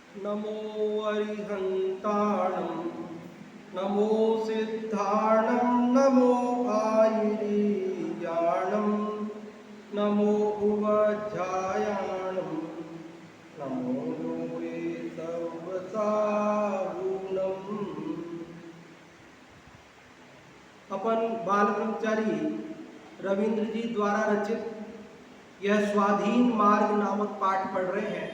नमो अरिहन्ताणं नमो सिद्धाणं नमो आयुर्याणं नमो उवध्यायाणं नमो योगे सर्वसाहुणम्। अपन बाल ब्रह्मचारी रविंद्र जी द्वारा रचित यह स्वाधीन मार्ग नामक पाठ पढ़ रहे हैं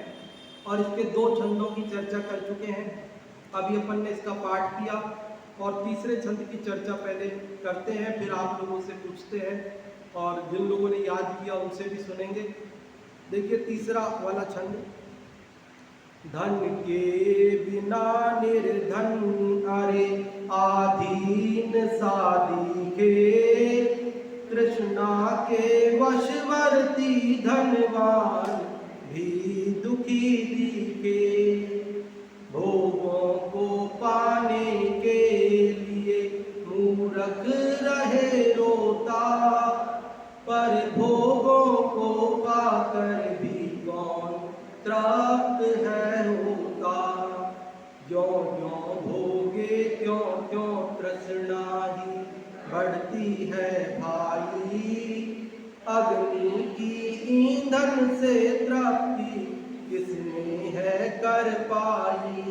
और इसके 2 छंदों की चर्चा कर चुके हैं। अभी अपन ने इसका पाठ किया और तीसरे छंद की चर्चा पहले करते हैं, फिर आप लोगों से पूछते हैं और जिन लोगों ने याद किया उनसे भी सुनेंगे। देखिए तीसरा वाला छंद। धन के बिना निर्धन अरे आधीन साधीखे, तृष्णा के वशवर्ती धनवान भी दुखी दिखे। भोगों को पाने के लिए मूर्ख रहे रोता, पर भोगों को पाकर भी कौन तृप्त है होता। ज्यों ज्यों भोगे त्यों त्यों तृष्णा ही बढ़ती है भाई। अग्नि की ईंधन से तृप्ति किसने है कर पाई।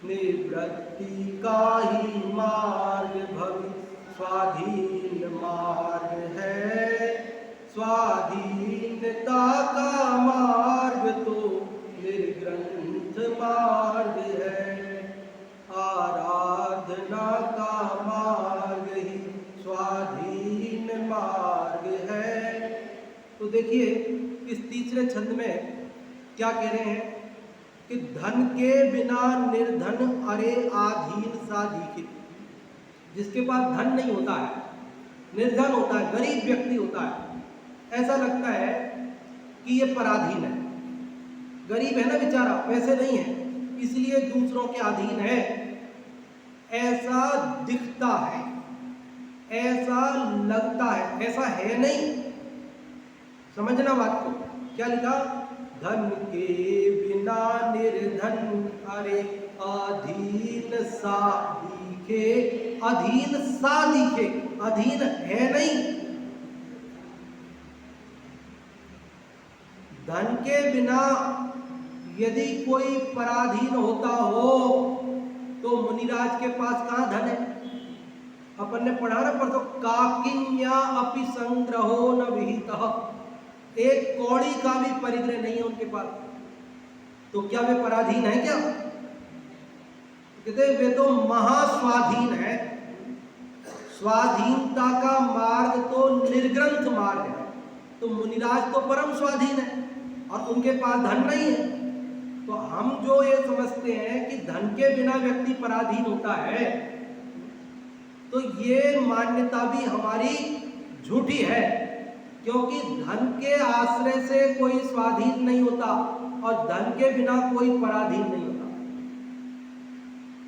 निवृत्ति का ही मार्ग भवि स्वाधीन मार्ग है। स्वाधीनता का मार्ग तो निर्ग्रंथ मार्ग है। आराधना का मार्ग ही स्वाधीन मार्ग है। तो देखिए इस तीसरे छंद में क्या कह रहे हैं कि धन के बिना निर्धन अरे आधीन सा दिखे। जिसके पास धन नहीं होता है, निर्धन होता है, गरीब व्यक्ति होता है, ऐसा लगता है कि ये पराधीन है। गरीब है ना बेचारा, पैसे नहीं है इसलिए दूसरों के अधीन है, ऐसा दिखता है, ऐसा लगता है, ऐसा है नहीं। समझना बात को। क्या लिखा? धन के बिना निर्धन अरे अधीन सा दिखे। अधीन सा दिखे, अधीन है नहीं। धन के बिना यदि कोई पराधीन होता हो तो मुनिराज के पास कहाँ धन है? अपन ने पढ़ा ना परसों, काकिन्या अपि संग्रहो न विहितः। एक कौड़ी का भी परिग्रह नहीं है उनके पास, तो क्या वे पराधीन है? क्या कहते वे तो महास्वाधीन है। स्वाधीनता का मार्ग तो निर्ग्रंथ मार्ग है। तो मुनिराज तो परम स्वाधीन है और उनके पास धन नहीं है। तो हम जो ये समझते हैं कि धन के बिना व्यक्ति पराधीन होता है, तो ये मान्यता भी हमारी झूठी है, क्योंकि धन के आश्रय से कोई स्वाधीन नहीं होता और धन के बिना कोई पराधीन नहीं होता।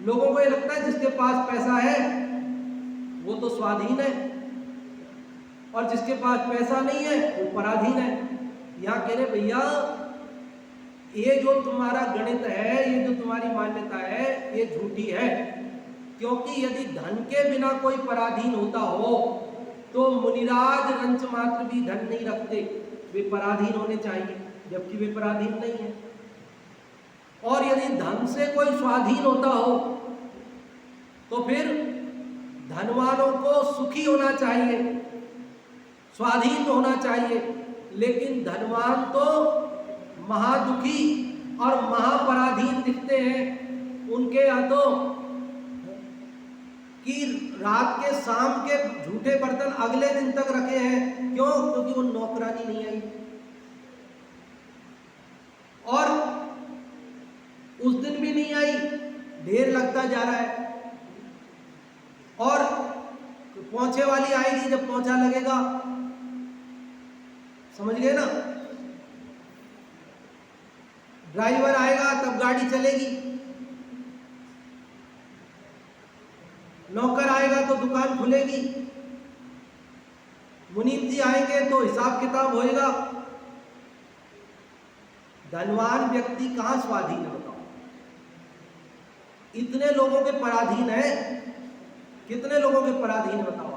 लोगों को ये लगता है जिसके पास पैसा है वो तो स्वाधीन है और जिसके पास पैसा नहीं है वो पराधीन है। यहाँ कह रहे भैया ये जो तुम्हारा गणित है, ये जो तुम्हारी मान्यता है, ये झूठी है। क्योंकि यदि धन के बिना कोई पराधीन होता हो तो मुनिराज रंच मात्र भी धन नहीं रखते, वे पराधीन होने चाहिए, जबकि वे पराधीन नहीं है। और यदि धन से कोई स्वाधीन होता हो तो फिर धनवानों को सुखी होना चाहिए, स्वाधीन होना चाहिए, लेकिन धनवान तो महादुखी और महापराधीन दिखते हैं। उनके हाथों कि रात के शाम के झूठे बर्तन अगले दिन तक रखे हैं। क्यों? क्योंकि वो नौकरानी नहीं आई और उस दिन भी नहीं आई, ढेर लगता जा रहा है। और पहुंचे वाली आएगी जब पहुंचा लगेगा, समझ गए ना? ड्राइवर आएगा तब गाड़ी चलेगी, नौकर आएगा तो दुकान खुलेगी, मुनीम जी आएंगे तो हिसाब किताब होएगा। धनवान व्यक्ति कहाँ स्वाधीन है बताओ? इतने लोगों के पराधीन है। कितने लोगों के पराधीन है बताओ?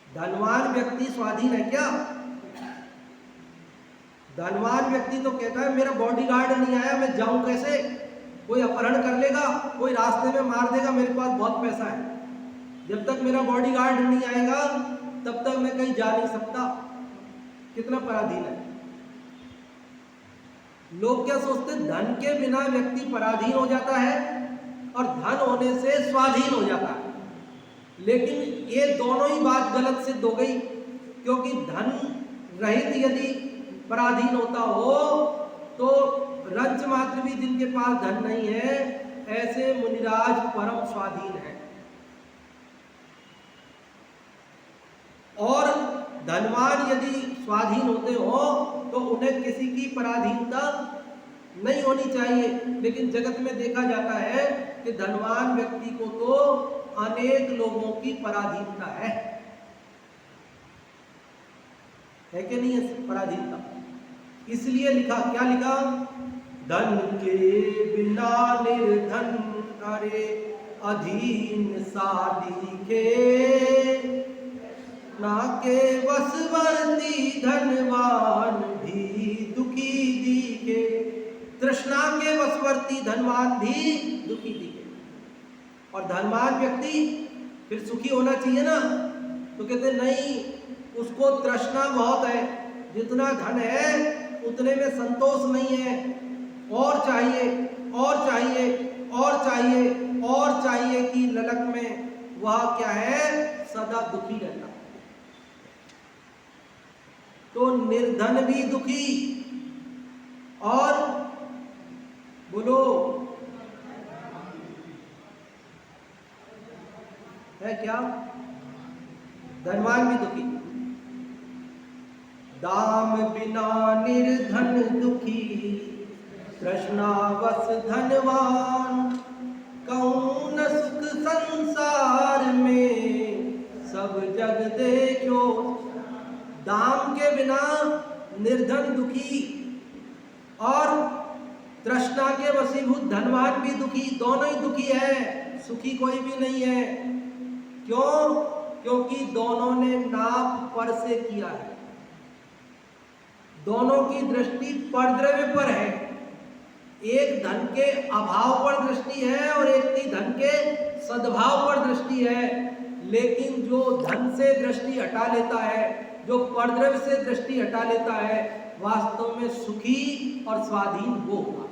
धनवान व्यक्ति स्वाधीन है क्या? धनवान व्यक्ति तो कहता है मेरा बॉडीगार्ड नहीं आया, मैं जाऊं कैसे? कोई अपहरण कर लेगा, कोई रास्ते में मार देगा, मेरे पास बहुत पैसा है, जब तक मेरा बॉडीगार्ड नहीं आएगा तब तक मैं कहीं जा नहीं सकता। कितना पराधीन है। लोग क्या सोचते हैं? धन के बिना व्यक्ति पराधीन हो जाता है और धन होने से स्वाधीन हो जाता है। लेकिन ये दोनों ही बात गलत सिद्ध हो गई, क्योंकि धन रहित यदि पराधीन होता हो तो रंच मात्र भी जिनके पास धन नहीं है ऐसे मुनिराज परम स्वाधीन है। और धनवान यदि स्वाधीन होते हो तो उन्हें किसी की पराधीनता नहीं होनी चाहिए। लेकिन जगत में देखा जाता है कि धनवान व्यक्ति को तो अनेक लोगों की पराधीनता है कि नहीं है पराधीनता? इसलिए लिखा, क्या लिखा? धन के बिना निर्धन अरे अधीन साधी के, ना के वशवर्ती धनवान भी दुखी दिखे। तृष्णा के वशवर्ती धनवान भी दुखी दिखे। और धनवान व्यक्ति फिर सुखी होना चाहिए ना, तो कहते नहीं, उसको तृष्णा बहुत है, जितना धन है उतने में संतोष नहीं है, और चाहिए और चाहिए और चाहिए और चाहिए की ललक में वह क्या है, सदा दुखी रहता। तो निर्धन भी दुखी और बोलो है क्या, धनवान भी दुखी। दाम बिना निर्धन दुखी, तृष्णावश धनवान, कहूं न सुख संसार में सब जग देखो। दाम के बिना निर्धन दुखी और तृष्णा के वशीभूत धनवान भी दुखी, दोनों ही दुखी है, सुखी कोई भी नहीं है। क्यों? क्योंकि दोनों ने नाप पर से किया है, दोनों की दृष्टि परद्रव्य पर है। एक धन के अभाव पर दृष्टि है और एक की धन के सद्भाव पर दृष्टि है। लेकिन जो धन से दृष्टि हटा लेता है, जो परद्रव्य से दृष्टि हटा लेता है, वास्तव में सुखी और स्वाधीन वो होगा।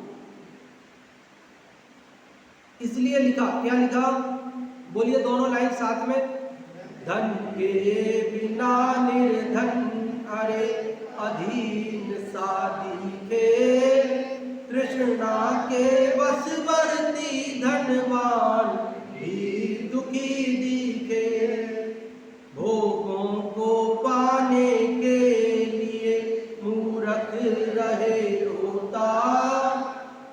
इसलिए लिखा, क्या लिखा? बोलिए दोनों लाइन साथ में। धन के बिना निर्धन अरे अधीन साधी के, तृष्णा के वशवर्ती धनवान भी दुखी दिखे। भोगों को पाने के लिए मूर्ख रहे होता,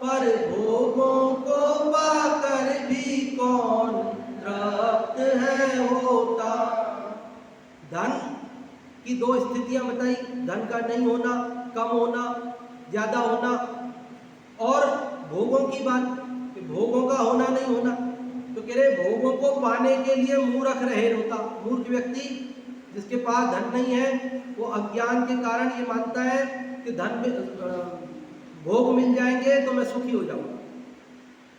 पर भोगों को पाकर भी कौन तृप्त है होता। धन की दो स्थितियां बताई, धन का नहीं होना, कम होना, ज्यादा होना, और भोगों की बात कि भोगों का होना नहीं होना। तो कह रहे भोगों को पाने के लिए मूर्ख रहे होता। मूर्ख व्यक्ति जिसके पास धन नहीं है वो अज्ञान के कारण ये मानता है कि धन भोग मिल जाएंगे तो मैं सुखी हो जाऊंगा,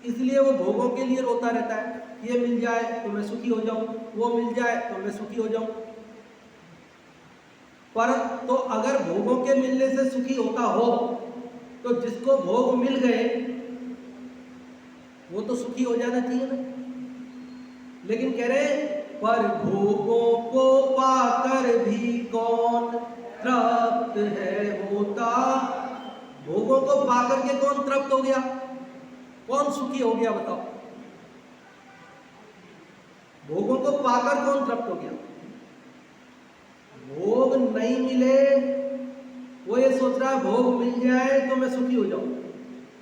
इसलिए वो भोगों के लिए रोता रहता है। ये मिल जाए तो मैं सुखी हो जाऊं, वो मिल जाए तो मैं सुखी हो जाऊं। पर तो अगर भोगों के मिलने से सुखी होता हो तो जिसको भोग मिल गए वो तो सुखी हो जाना चाहिए ना। लेकिन कह रहे पर भोगों को पाकर भी कौन तृप्त है होता। भोगों को पाकर के कौन तृप्त हो गया, कौन सुखी हो गया बताओ? भोगों को पाकर कौन तृप्त हो गया? भोग नहीं मिले वो ये सोच रहा है भोग मिल जाए तो मैं सुखी हो जाऊं,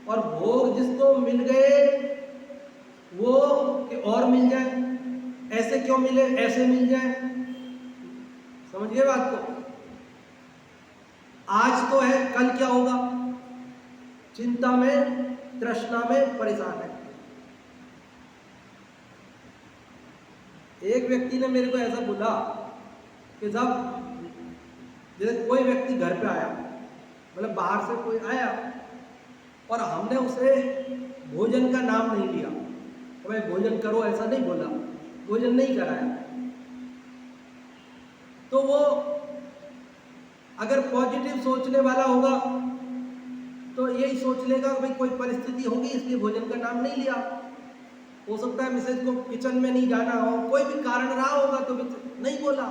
और भोग जिसको मिल गए वो कि और मिल जाए, ऐसे क्यों मिले, ऐसे मिल जाए। समझिए बात को। आज तो है, कल क्या होगा, चिंता में तृष्णा में परेशान है। एक व्यक्ति ने मेरे को ऐसा बोला कि जब जैसे कोई व्यक्ति घर पे आया, मतलब बाहर से कोई आया और हमने उसे भोजन का नाम नहीं लिया, तो भाई भोजन करो ऐसा नहीं बोला, भोजन नहीं कराया, तो वो अगर पॉजिटिव सोचने वाला होगा तो यही सोच लेगा भाई कोई परिस्थिति होगी इसलिए भोजन का नाम नहीं लिया। हो सकता है मिसेज को किचन में नहीं जाना हो, कोई भी कारण रहा होगा तो नहीं बोला।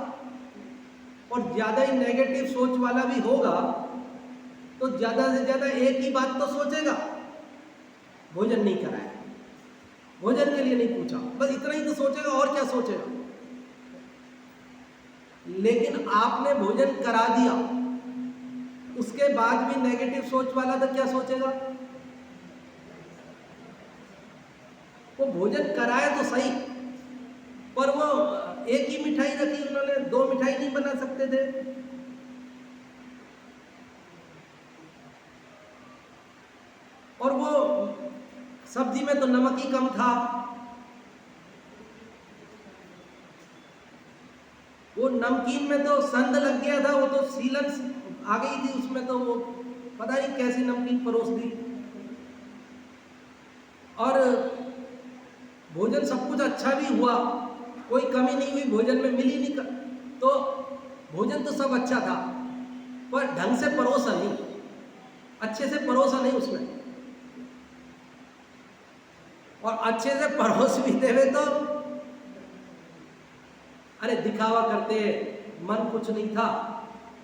और ज्यादा ही नेगेटिव सोच वाला भी होगा तो ज्यादा से ज्यादा एक ही बात तो सोचेगा, भोजन नहीं कराया, भोजन के लिए नहीं पूछा, बस इतना ही तो सोचेगा, और क्या सोचेगा। लेकिन आपने भोजन करा दिया, उसके बाद भी नेगेटिव सोच वाला तो क्या सोचेगा? वो भोजन कराया तो सही, पर वो एक ही मिठाई रखी उन्होंने, 2 मिठाई नहीं बना सकते थे। और वो सब्जी में तो नमक ही कम था, वो नमकीन में तो संद लग गया था, वो तो सीलन आ गई थी उसमें, तो वो पता नहीं कैसी नमकीन परोस दी। और भोजन सब कुछ अच्छा भी हुआ, कोई कमी नहीं हुई, भोजन में मिली नहीं तो भोजन तो सब अच्छा था, पर ढंग से परोसा नहीं, अच्छे से परोसा नहीं उसमें। और अच्छे से परोस भी देवे तो अरे दिखावा करते, मन कुछ नहीं था,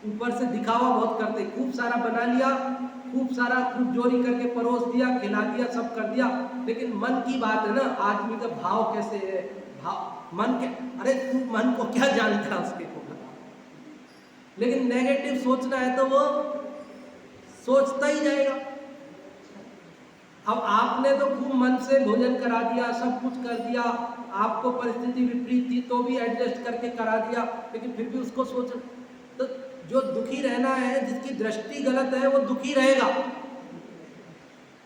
ऊपर से दिखावा बहुत करते, खूब सारा बना लिया, खूब सारा खूब जोरी करके परोस दिया, खिला दिया, सब कर दिया, लेकिन मन की बात है ना, आदमी का भाव कैसे है, भाव मन के, अरे तू मन को क्या जानता है उसके को बता। लेकिन नेगेटिव सोचना है तो वो सोचता ही जाएगा। अब आपने तो खूब मन से भोजन करा दिया, सब कुछ कर दिया, आपको परिस्थिति विपरीत थी तो भी एडजस्ट करके करा दिया, लेकिन फिर भी उसको सोच, तो जो दुखी रहना है, जिसकी दृष्टि गलत है वो दुखी रहेगा।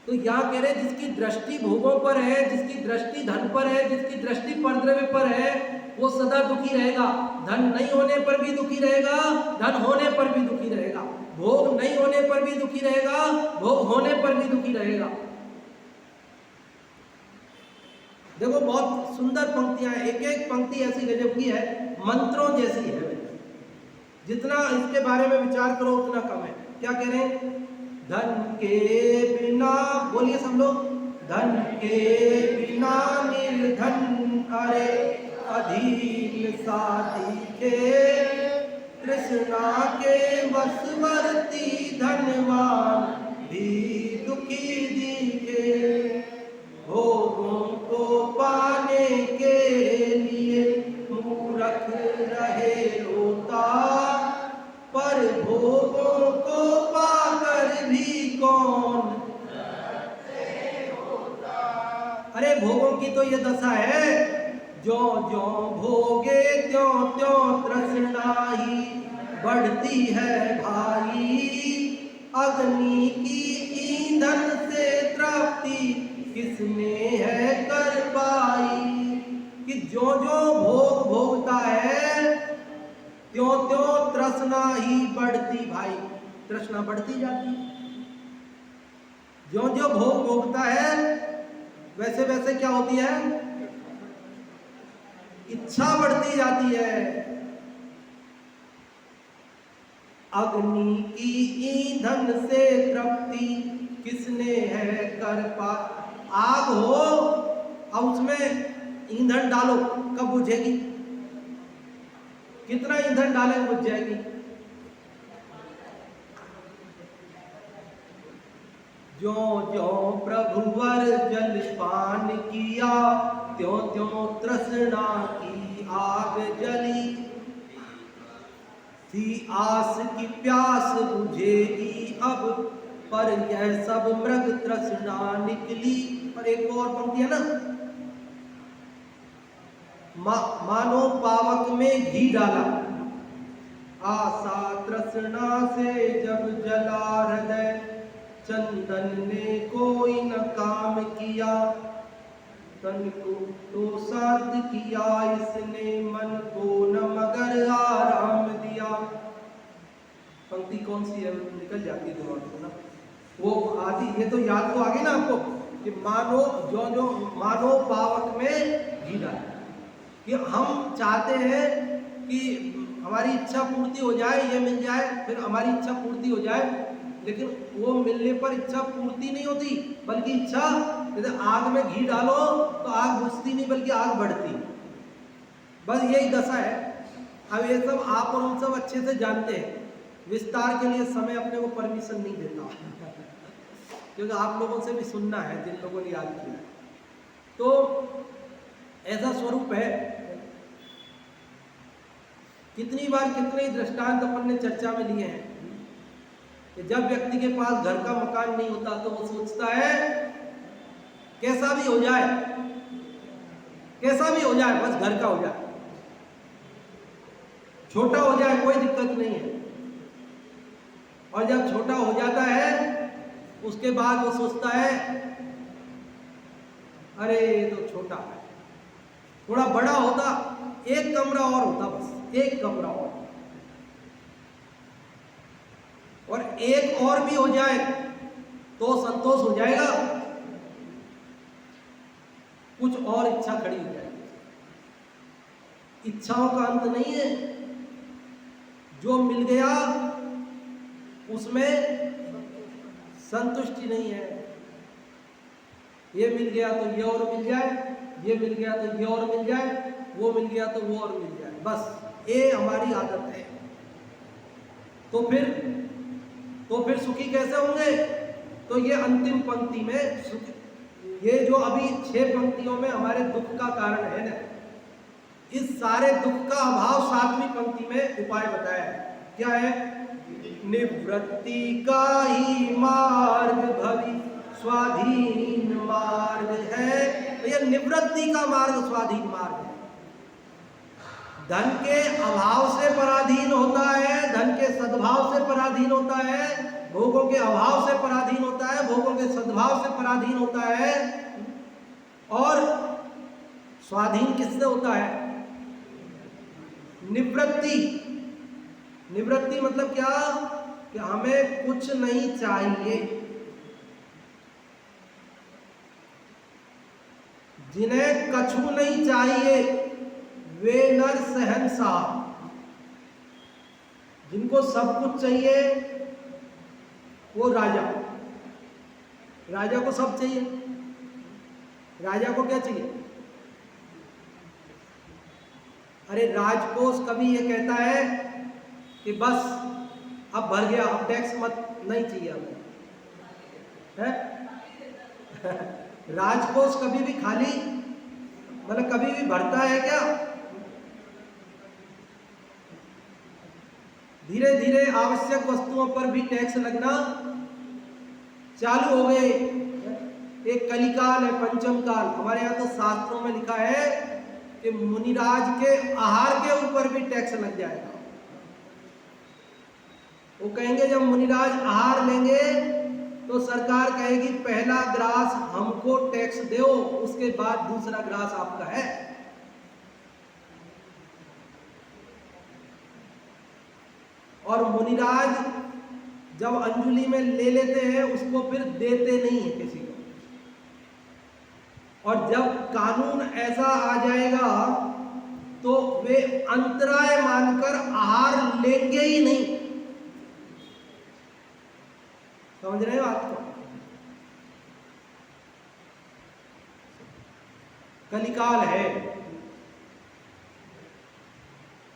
तो यहाँ कह रहे जिसकी दृष्टि भोगों पर है, जिसकी दृष्टि धन पर है, जिसकी दृष्टि परद्रव्य पर है, वो सदा दुखी रहेगा। धन नहीं होने पर भी दुखी रहेगा, धन होने पर भी दुखी रहेगा, भोग नहीं होने पर भी दुखी रहेगा, भोग होने पर भी दुखी रहेगा। देखो बहुत सुंदर पंक्तियां हैं, एक एक पंक्ति ऐसी गजब की है, मंत्रों जैसी है, जितना इसके बारे में विचार करो उतना कम है। क्या कह रहे हैं? धन के बिना, बोलिए सब लोग, धन के बिना निर्धन, अरे अधीन साथी के, कृष्णा के वशवर्ती, धनवान भी दुखी दिखे, भोगों को पाने के लिए मूर्ख रहे रोता, पर भोगों को पाकर भी कौन होता। अरे भोगों की तो ये दशा है, जो जो भोगे त्यों त्यों तृष्णा ही बढ़ती है भाई, अग्नि की ईंधन से तृप्ति किसने है कर पाई। कि जो जो भोग भोगता है त्यों त्यों तृष्णा ही बढ़ती, भाई तृष्णा बढ़ती जाती। जो जो भोग भोगता है वैसे वैसे क्या होती है, इच्छा बढ़ती जाती है। अग्नि की ईंधन से तृप्ति किसने है कर पा। आग हो अब उसमें ईंधन डालो, कब बुझेगी? कितना ईंधन डालें बुझ जाएगी। जो जो प्रभुवर जल पान किया, त्यों त्यों तृष्णा की आग जली, थी आस की प्यास बुझेगी अब, पर यह सब मृग तृष्णा निकली। और एक और पंक्ति है ना, मानो पावक में घी डाला, आशा तृष्णा से जब जला हृदय, चंदन ने कोई न काम किया, तन को तो साथ किया इसने, मन को न मगर आराम दिया। पंक्ति कौन सी है, निकल जाती है दिमाग से ना वो आदि। ये तो याद तो आ गई ना आपको कि मानो जो जो मानो पावक में घी डाल, कि हम चाहते हैं कि हमारी इच्छा पूर्ति हो जाए, ये मिल जाए, फिर हमारी इच्छा पूर्ति हो जाए, लेकिन वो मिलने पर इच्छा पूर्ति नहीं होती, बल्कि इच्छा, जैसे आग में घी डालो तो आग बुझती नहीं बल्कि आग बढ़ती। बस यही दशा है। अब ये सब आप और हम सब अच्छे से जानते हैं, विस्तार के लिए समय अपने को परमिशन नहीं देता क्योंकि आप लोगों से भी सुनना है जिन लोगों ने याद किया। तो ऐसा स्वरूप है। कितनी बार कितने दृष्टांत अपन ने चर्चा में लिए हैं कि जब व्यक्ति के पास घर का मकान नहीं होता तो वो सोचता है कैसा भी हो जाए, कैसा भी हो जाए, बस घर का हो जाए, छोटा हो जाए कोई दिक्कत नहीं है। और जब छोटा हो जाता है उसके बाद वो सोचता है अरे ये तो छोटा है, थोड़ा बड़ा होता, एक कमरा और होता, बस एक कमरा और एक और भी हो जाए तो संतोष हो जाएगा, कुछ और इच्छा खड़ी हो जाएगी। इच्छाओं का अंत नहीं है, जो मिल गया उसमें संतुष्टि नहीं है। ये मिल गया तो ये और मिल जाए, ये मिल गया तो ये और मिल जाए, वो मिल गया तो वो और मिल जाए, बस ये हमारी आदत है। तो फिर सुखी कैसे होंगे? तो ये अंतिम पंक्ति में ये जो अभी 6 पंक्तियों में हमारे दुख का कारण है ना, इस सारे दुख का अभाव 7वीं पंक्ति में उपाय बताया है। क्या है? निवृत्ति का ही मार्ग भवि स्वाधीन मार्ग है। तो यह निवृत्ति का मार्ग स्वाधीन मार्ग है। धन के अभाव से पराधीन होता है, धन के सद्भाव से पराधीन होता है, भोगों के अभाव से पराधीन होता है, भोगों के सद्भाव से पराधीन होता है। और स्वाधीन किससे होता है? निवृत्ति। निवृत्ति मतलब क्या? कि हमें कुछ नहीं चाहिए। जिन्हें कछु नहीं चाहिए वे नर शहंशाह। जिनको सब कुछ चाहिए वो राजा। राजा को सब चाहिए। राजा को क्या चाहिए? अरे राजकोष कभी ये कहता है कि बस अब भर गया, अब टैक्स मत नहीं चाहिए हमें, है? राजकोष कभी भी खाली मतलब कभी भी भरता है क्या? धीरे धीरे आवश्यक वस्तुओं पर भी टैक्स लगना चालू हो गए। एक कलिकाल है, पंचम काल। हमारे यहाँ तो शास्त्रों में लिखा है कि मुनिराज के आहार के ऊपर भी टैक्स लग जाएगा। वो कहेंगे जब मुनिराज आहार लेंगे तो सरकार कहेगी पहला ग्रास हमको टैक्स दो, उसके बाद दूसरा ग्रास आपका है। और मुनिराज जब अंजुलि में ले लेते हैं उसको फिर देते नहीं है किसी को। और जब कानून ऐसा आ जाएगा तो वे अंतराय मानकर आहार लेंगे ही नहीं। समझ रहे हो आपको? कलिकाल है।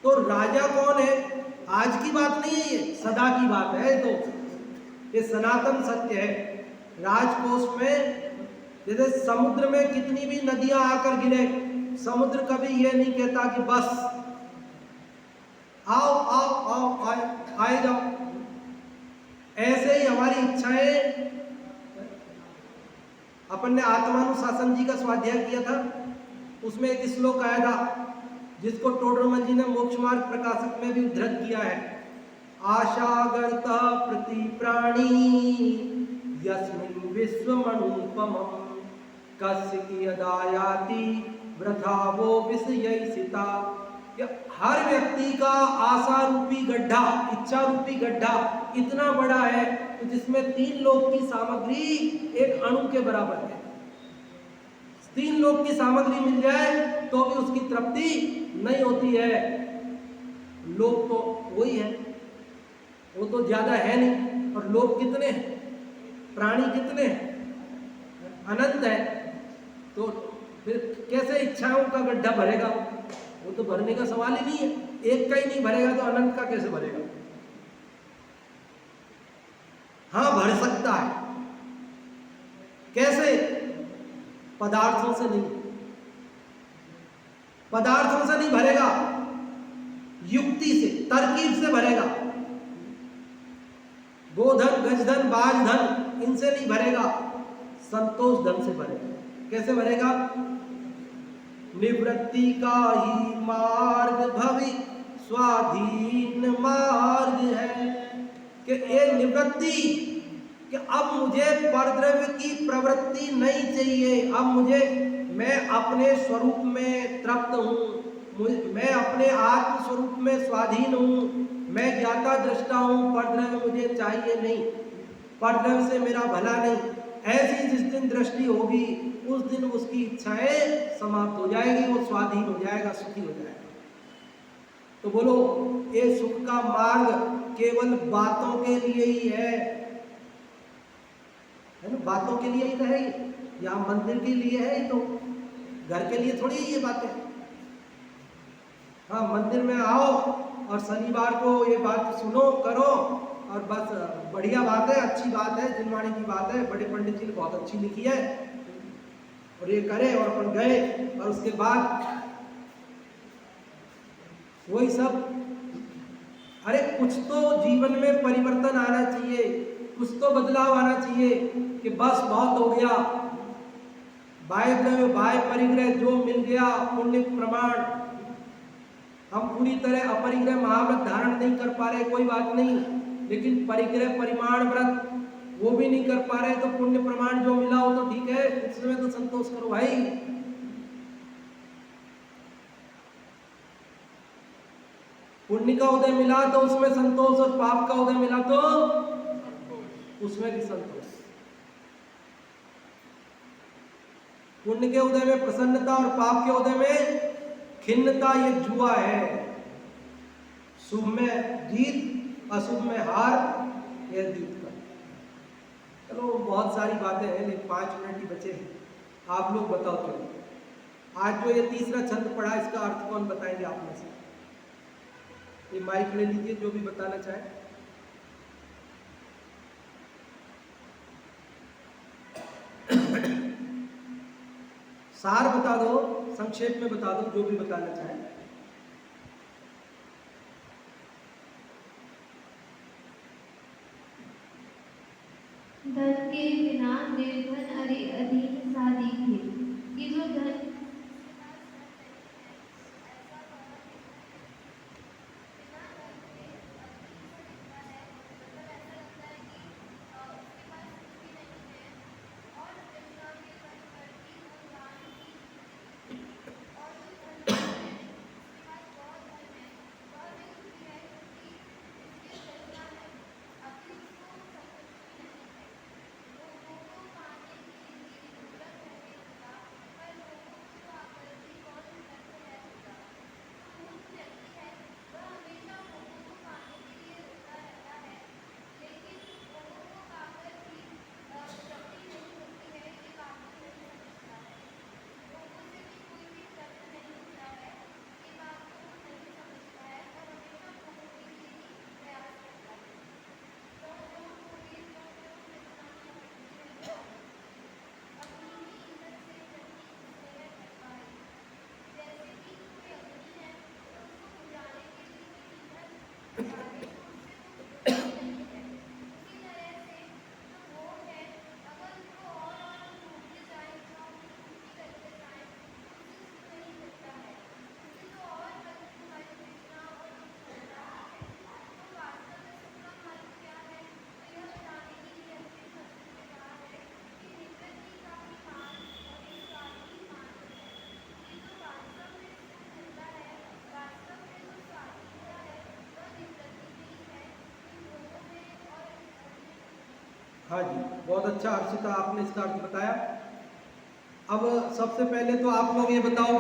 तो राजा कौन है? आज की बात नहीं है, ये सदा की बात है। तो ये सनातन सत्य है। राजकोष में जैसे समुद्र में कितनी भी नदियां आकर गिरे, समुद्र कभी ये नहीं कहता कि बस आओ आओ आओ आए जाओ। ऐसे ही हमारी इच्छाएं, अपन ने आत्मानुशासन जी का स्वाध्याय किया था, उसमें एक श्लोक आया था जिसको टोडरमल जी ने मोक्ष मार्ग प्रकाशक में भी उद्धृत किया है। आशागर्ता प्रति प्राणी यस्मिन् विश्वमनुपमम् कस्य कियदायाति वृथा वो विषयैषिता। कि हर व्यक्ति का आशा रूपी गड्ढा, इच्छा रूपी गड्ढा इतना बड़ा है तो जिसमें 3 लोक की सामग्री एक अणु के बराबर है। 3 लोक की सामग्री मिल जाए तो भी उसकी तृप्ति नहीं होती है। लोक तो वही है, वो तो ज्यादा है नहीं, और लोक कितने हैं, प्राणी कितने हैं, अनंत है। तो फिर कैसे इच्छाओं का गड्ढा भरेगा? वो तो भरने का सवाल ही नहीं है। एक का ही नहीं भरेगा तो अनंत का कैसे भरेगा? हाँ, भर सकता है। कैसे? पदार्थों से नहीं, पदार्थों से नहीं भरेगा, युक्ति से, तरकीब से भरेगा। गोधन, गजधन, बाजधन इनसे नहीं भरेगा, संतोष धन से भरेगा। कैसे भरेगा? निवृत्ति का ही मार्ग भवि स्वाधीन मार्ग है। कि ये निवृत्ति, कि अब मुझे परद्रव्य की प्रवृत्ति नहीं चाहिए, अब मुझे, मैं अपने स्वरूप में तृप्त हूँ, मैं अपने आत्म स्वरूप में स्वाधीन हूँ, मैं ज्ञाता दृष्टा हूँ, परद्रव्य मुझे चाहिए नहीं, परद्रव्य से मेरा भला नहीं। ऐसी जिस दिन दृष्टि होगी उस दिन उसकी इच्छाएं समाप्त हो जाएगी, वो स्वाधीन हो जाएगा, सुखी हो जाएगा। तो बोलो, ये सुख का मार्ग केवल बातों के लिए ही है ना? बातों के लिए ही तो है, या मंदिर के लिए है, तो घर के लिए थोड़ी ये बातें। हाँ, मंदिर में आओ और शनिवार को ये बात सुनो, करो, और बस बढ़िया बात है, अच्छी बात है, जिनवाणी की बात है, बड़े पंडित जी ने बहुत अच्छी लिखी है, और ये करे और अपन गए, और उसके बाद वही सब। अरे कुछ तो जीवन में परिवर्तन आना चाहिए, कुछ तो बदलाव आना चाहिए, कि बस बहुत हो गया, बाह्य परिग्रह जो मिल गया, पुण्य प्रमाण, हम पूरी तरह अपरिग्रह महाव्रत धारण नहीं कर पा रहे, कोई बात नहीं, लेकिन परिग्रह परिमाण व्रत वो भी नहीं कर पा रहे, तो पुण्य प्रमाण जो मिला हो तो ठीक है, उसमें तो संतोष करो भाई। पुण्य का उदय मिला तो उसमें संतोष, और पाप का उदय मिला तो उसमें भी संतोष। पुण्य के उदय में प्रसन्नता और पाप के उदय में खिन्नता, ये जुआ है। शुभ में जीत, अशुभ में हार, यह जीत का। चलो, बहुत सारी बातें हैं, लेकिन 5 मिनट ही बचे हैं। आप लोग बताओ, चलो आज जो ये तीसरा छंद पढ़ा, इसका अर्थ कौन बताएंगे आप में से? ये माइक ले लीजिए, जो भी बताना चाहे। सार बता दो, संक्षेप में बता दो, जो भी बताना चाहे। धन के बिना निर्धन अरे अधीन साधी थे, कि जो धन हाँ जी, बहुत अच्छा हर्षिता आपने इसका अर्थ बताया। अब सबसे पहले तो आप लोग ये बताओ